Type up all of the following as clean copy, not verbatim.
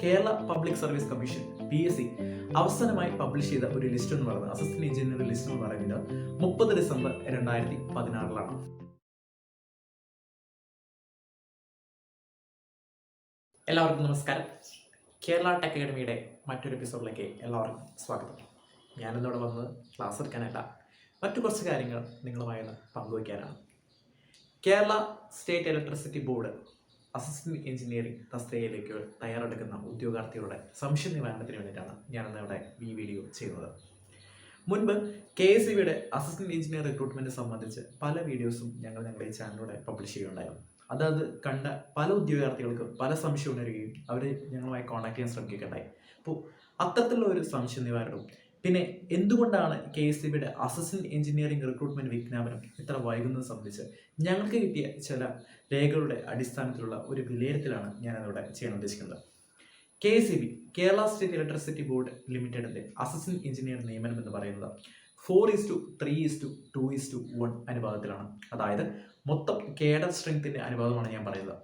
Kerala public service commission PSC അവസാനമായി publish ചെയ്ത ഒരു ലിസ്റ്റ് എന്ന് പറയുന്നത് അസിസ്റ്റന്റ് എഞ്ചിനീയർ ലിസ്റ്റ് എന്ന് പറയുന്നത് 30 ഡിസംബർ 2016 എല്ലാവർക്കും നമസ്കാരം. കേരള ടെക് അക്കാഡമിയുടെ മറ്റൊരു എപ്പിസോഡിലേക്ക് എല്ലാവർക്കും സ്വാഗതം. ഞാനിന്നിവിടെ വന്നത് ക്ലാസ് എടുക്കാനല്ല, മറ്റു കുറച്ച് കാര്യങ്ങൾ നിങ്ങളുമായി പങ്കുവയ്ക്കാനാണ്. Kerala state electricity board assistant engineering തസ്തികയിലേക്ക് തയ്യാറെടുക്കുന്ന ഉദ്യോഗാർത്ഥികളുടെ സംശയ നിവാരണത്തിന് വേണ്ടിയിട്ടാണ് ഞാനിന്നിവിടെ ഈ വീഡിയോ ചെയ്യുന്നത്. മുൻപ് KSEBയുടെ അസിസ്റ്റന്റ് എഞ്ചിനീയർ റിക്രൂട്ട്മെന്റ് സംബന്ധിച്ച് പല വീഡിയോസും ഞങ്ങളുടെ ചാനലിലൂടെ പബ്ലിഷ് ചെയ്യുന്നുണ്ടായിരുന്നു. അതായത് കണ്ട പല ഉദ്യോഗാർത്ഥികൾക്ക് പല സംശയം ഉണരുകയും അവർ ഞങ്ങളുമായി കോൺടാക്ട് ചെയ്യാൻ ശ്രമിക്കുകയുണ്ടായി. അപ്പോൾ അത്തരത്തിലുള്ള ഒരു സംശയ നിവാരണവും പിന്നെ എന്തുകൊണ്ടാണ് KSEBയുടെ അസിസ്റ്റന്റ് എഞ്ചിനീയറിംഗ് റിക്രൂട്ട്മെന്റ് വിജ്ഞാപനം ഇത്ര വൈകുന്നത് സംബന്ധിച്ച് ഞങ്ങൾക്ക് കിട്ടിയ ചില രേഖകളുടെ അടിസ്ഥാനത്തിലുള്ള ഒരു വിലയിരുത്തലാണ് ഞാനതിവിടെ ചെയ്യാൻ ഉദ്ദേശിക്കുന്നത്. KSEB Kerala state electricity board ലിമിറ്റഡിന്റെ അസിസ്റ്റന്റ് എഞ്ചിനീയർ നിയമനം എന്ന് പറയുന്നത് 4:3:2:1 അനുപാതത്തിലാണ്. അതായത് മൊത്തം കേഡർ സ്ട്രെങ്ത്തിന്റെ അനുപാതമാണ് ഞാൻ പറയുന്നത്.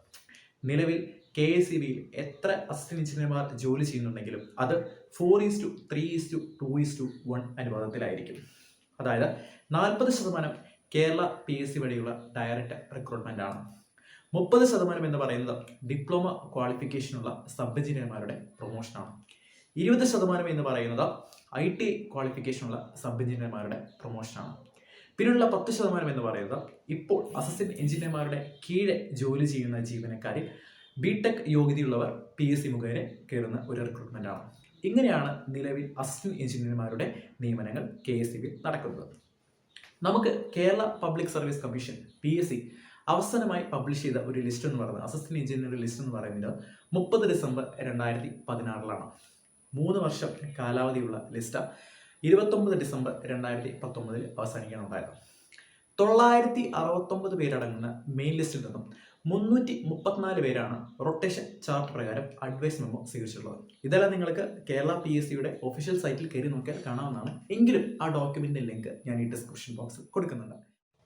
നിലവിൽ KSEBയിൽ എത്ര അസിസ്റ്റന്റ് എഞ്ചിനീയർമാർ ജോലി ചെയ്യുന്നുണ്ടെങ്കിലും അത് 4:3:2:1 അനുപാതത്തിലായിരിക്കും. അതായത് 40% കേരള PSC വഴിയുള്ള ഡയറക്റ്റ് റിക്രൂട്ട്മെന്റ് ആണ്. 30% എന്ന് പറയുന്നത് ഡിപ്ലോമ ക്വാളിഫിക്കേഷനുള്ള സബ് എഞ്ചിനീയർമാരുടെ പ്രൊമോഷനാണ്. 20% എന്ന് പറയുന്നത് IT ക്വാളിഫിക്കേഷനുള്ള സബ് എഞ്ചിനീയർമാരുടെ പ്രൊമോഷനാണ്. പിന്നെയുള്ള 10% എന്ന് പറയുന്നത് ഇപ്പോൾ അസിസ്റ്റന്റ് എഞ്ചിനീയർമാരുടെ കീഴെ ജോലി ചെയ്യുന്ന ജീവനക്കാരിൽ BTech യോഗ്യതയുള്ളവർ PSC മുഖേന കയറുന്ന ഒരു റിക്രൂട്ട്മെന്റ് ആണ്. ഇങ്ങനെയാണ് നിലവിൽ അസിസ്റ്റന്റ് എഞ്ചിനീയർമാരുടെ നിയമനങ്ങൾ KSEB നടക്കുന്നത്. നമുക്ക് Kerala public service commission PSC അവസാനമായി പബ്ലിഷ് ചെയ്ത ഒരു ലിസ്റ്റ് എന്ന് പറയുന്നത് അസിസ്റ്റന്റ് എഞ്ചിനീയർ ലിസ്റ്റ് എന്ന് പറയുന്നത് 30 ഡിസംബർ 2016 3 വർഷം കാലാവധിയുള്ള ലിസ്റ്റ് 29 ഡിസംബർ 2019 അവസാനിക്കാനുണ്ടായത്. 969 പേരടങ്ങുന്ന മെയിൻ ലിസ്റ്റിൽ നിന്നും 334 പേരാണ് റൊട്ടേഷൻ ചാർട്ട് പ്രകാരം അഡ്വൈസ് മെമ്മോ സ്വീകരിച്ചിട്ടുള്ളത്. ഇതെല്ലാം നിങ്ങൾക്ക് കേരള PSCയുടെ ഒഫീഷ്യൽ സൈറ്റിൽ കയറി നോക്കിയാൽ കാണാവുന്നതാണ്. എങ്കിലും ആ ഡോക്യുമെന്റിന്റെ ലിങ്ക് ഞാൻ ഈ ഡിസ്ക്രിപ്ഷൻ ബോക്സിൽ കൊടുക്കുന്നുണ്ട്.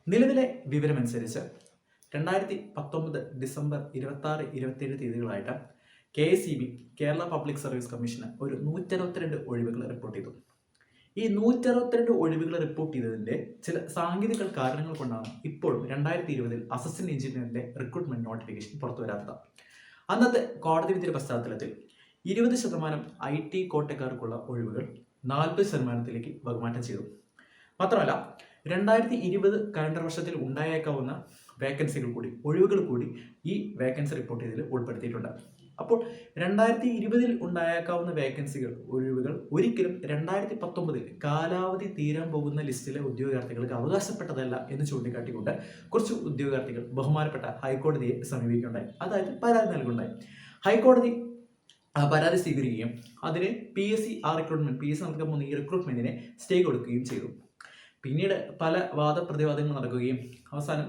നിലവിലെ വിവരമനുസരിച്ച് 2019 December 26-27 തീയതികളായിട്ട് KSEB Kerala public service commission ഒരു 162 ഒഴിവുകൾ റിപ്പോർട്ട് ചെയ്തു. ഈ 162 ഒഴിവുകൾ റിപ്പോർട്ട് ചെയ്തതിന്റെ ചില സാങ്കേതിക കാരണങ്ങൾ കൊണ്ടാണ് ഇപ്പോഴും 2020 അസിസ്റ്റന്റ് എഞ്ചിനീയറിന്റെ റിക്രൂട്ട്മെന്റ് നോട്ടിഫിക്കേഷൻ പുറത്തു വരാത്തത്. അന്നത്തെ കോടതി വിധിയുടെ പശ്ചാത്തലത്തിൽ 20% IT കോട്ടക്കാർക്കുള്ള ഒഴിവുകൾ 40%-ലേക്ക് വകമാറ്റം ചെയ്തു. മാത്രമല്ല 2020 കലണ്ടർ വർഷത്തിൽ ഉണ്ടായേക്കാവുന്ന വേക്കൻസികൾ കൂടി ഒഴിവുകൾ കൂടി ഈ വേക്കൻസി റിപ്പോർട്ട് ചെയ്തതിൽ ഉൾപ്പെടുത്തിയിട്ടുണ്ട്. അപ്പോൾ 2020 ഉണ്ടായേക്കാവുന്ന വേക്കൻസികൾ ഒഴിവുകൾ ഒരിക്കലും 2019 കാലാവധി തീരാൻ പോകുന്ന ലിസ്റ്റിലെ ഉദ്യോഗാർത്ഥികൾക്ക് അവകാശപ്പെട്ടതല്ല എന്ന് ചൂണ്ടിക്കാട്ടിക്കൊണ്ട് കുറച്ച് ഉദ്യോഗാർത്ഥികൾ ബഹുമാനപ്പെട്ട ഹൈക്കോടതിയെ സമീപിക്കുകയുണ്ടായി. അതായത് പരാതി നൽകുകയുണ്ടായി. ഹൈക്കോടതി പരാതി സ്വീകരിക്കുകയും അതിന് PSC നടക്കാൻ പോകുന്ന ഈ റിക്രൂട്ട്മെന്റിനെ സ്റ്റേ കൊടുക്കുകയും ചെയ്തു. പിന്നീട് പല വാദപ്രതിവാദങ്ങൾ നടക്കുകയും അവസാനം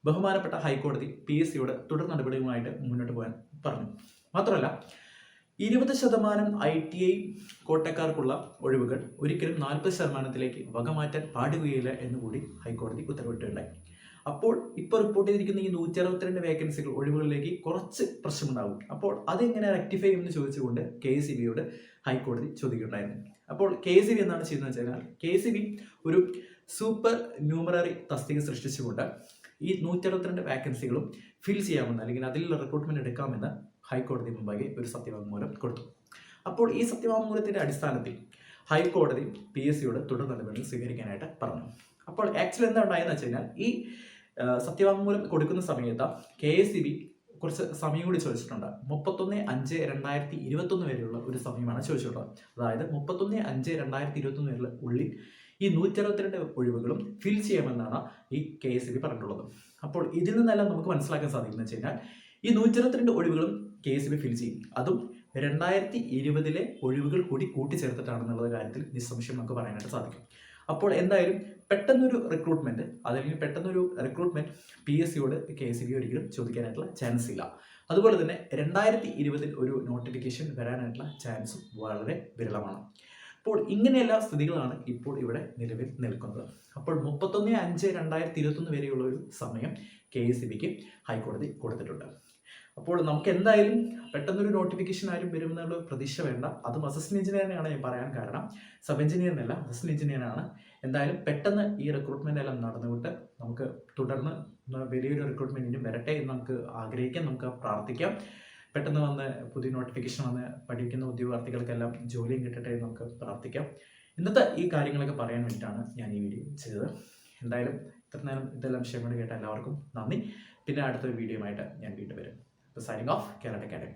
ബഹുമാനപ്പെട്ട ഹൈക്കോടതി PSCയോട് തുടർ നടപടികളുമായിട്ട് മുന്നോട്ട് പോകാൻ പറഞ്ഞു. മാത്രമല്ല 20% ITI കോട്ടക്കാർക്കുള്ള ഒഴിവുകൾ ഒരിക്കലും 40%-ലേക്ക് വകമാറ്റാൻ പാടുകയില്ല എന്നുകൂടി ഹൈക്കോടതി ഉത്തരവിട്ടുണ്ടായി. അപ്പോൾ ഇപ്പോൾ റിപ്പോർട്ട് ചെയ്തിരിക്കുന്ന ഈ 162 വേക്കൻസികൾ ഒഴിവുകളിലേക്ക് കുറച്ച് പ്രശ്നമുണ്ടാകും. അപ്പോൾ അതെങ്ങനെ റെക്ടിഫൈ ചെയ്യുമെന്ന് ചോദിച്ചുകൊണ്ട് KSEBയോട് ഹൈക്കോടതി ചോദിക്കുകയുണ്ടായിരുന്നു. അപ്പോൾ KSEB എന്താണ് ചെയ്യുന്നത് വെച്ചാൽ KSEB ഒരു സൂപ്പർ ന്യൂമററി തസ്തിക സൃഷ്ടിച്ചുകൊണ്ട് ഈ 162 വേക്കൻസികളും ഫിൽ ചെയ്യാമെന്ന് അല്ലെങ്കിൽ അതിലുള്ള റിക്രൂട്ട്മെന്റ് എടുക്കാമെന്ന് ഹൈക്കോടതി മുമ്പാകെ ഒരു സത്യവാങ്മൂലം കൊടുത്തു. അപ്പോൾ ഈ സത്യവാങ്മൂലത്തിന്റെ അടിസ്ഥാനത്തിൽ ഹൈക്കോടതി PSCയോട് തുടർ നടപടികൾ സ്വീകരിക്കാനായിട്ട് പറഞ്ഞു. അപ്പോൾ ആക്ച്വലി എന്താ ഉണ്ടായെന്ന് വെച്ച് കഴിഞ്ഞാൽ ഈ സത്യവാങ്മൂലം കൊടുക്കുന്ന സമയത്ത് KSEB കുറച്ച് സമയം കൂടി ചോദിച്ചിട്ടുണ്ട്. 31/5/2021 വരെയുള്ള ഒരു സമയമാണ് ചോദിച്ചിട്ടുള്ളത്. അതായത് 31/5/2021 വരെയുള്ള ഉള്ളിൽ ഈ 162 ഒഴിവുകളും ഫിൽ ചെയ്യാമെന്നാണ് ഈ KSEB പറഞ്ഞിട്ടുള്ളത്. അപ്പോൾ ഇതിൽ നിന്നെല്ലാം നമുക്ക് മനസ്സിലാക്കാൻ സാധിക്കുന്നത് വെച്ച് കഴിഞ്ഞാൽ ഈ 162 ഒഴിവുകളും KSEB ഫിൽ ചെയ്യും. അതും 2020 ഒഴിവുകൾ കൂടി കൂട്ടിച്ചേർത്തിട്ടാണെന്നുള്ള കാര്യത്തിൽ നിസ്സംശയം നമുക്ക് പറയാനായിട്ട് സാധിക്കും. അപ്പോൾ എന്തായാലും പെട്ടെന്നൊരു റിക്രൂട്ട്മെന്റ് PSCയോട് KSEB ഒരിക്കലും ചോദിക്കാനായിട്ടുള്ള ചാൻസ് ഇല്ല. അതുപോലെ തന്നെ 2020 ഒരു നോട്ടിഫിക്കേഷൻ വരാനായിട്ടുള്ള ചാൻസും വളരെ വിരളമാണ്. അപ്പോൾ ഇങ്ങനെയുള്ള സ്ഥിതികളാണ് ഇപ്പോൾ ഇവിടെ നിലവിൽ നിൽക്കുന്നത്. അപ്പോൾ 31/5/2021 വരെയുള്ള ഒരു സമയം KSEBക്ക് ഹൈക്കോടതി കൊടുത്തിട്ടുണ്ട്. അപ്പോൾ നമുക്ക് എന്തായാലും പെട്ടെന്നൊരു നോട്ടിഫിക്കേഷൻ ആരും വരുമെന്നുള്ള പ്രതീക്ഷ വേണ്ട. അതും അസിസ്റ്റന്റ് എഞ്ചിനീയറിനാണ് ഞാൻ പറയാൻ കാരണം, സബ് എഞ്ചിനീയറിനല്ല, അസിസ്റ്റന്റ് എഞ്ചിനീയറാണ്. എന്തായാലും പെട്ടെന്ന് ഈ റിക്രൂട്ട്മെന്റ് എല്ലാം നടന്നുകൊണ്ട് നമുക്ക് തുടർന്ന് വലിയൊരു റിക്രൂട്ട്മെന്റിനും വരട്ടെ എന്ന് നമുക്ക് ആഗ്രഹിക്കാം, നമുക്ക് പ്രാർത്ഥിക്കാം. പെട്ടെന്ന് വന്ന് പുതിയ നോട്ടിഫിക്കേഷൻ വന്ന് പഠിക്കുന്ന ഉദ്യോഗാർത്ഥികൾക്കെല്ലാം ജോലിയും കിട്ടട്ടെ എന്ന് നമുക്ക് പ്രാർത്ഥിക്കാം. ഇന്നത്തെ ഈ കാര്യങ്ങളൊക്കെ പറയാൻ വേണ്ടിയിട്ടാണ് ഞാൻ ഈ വീഡിയോ ചെയ്തത്. എന്തായാലും ഇത്ര നേരം ഇതെല്ലാം വിഷയം കൊണ്ട് കേട്ട എല്ലാവർക്കും നന്ദി. പിന്നെ അടുത്തൊരു വീഡിയോ ആയിട്ട് ഞാൻ വീണ്ടും വരും. Signing off, Kerala academy.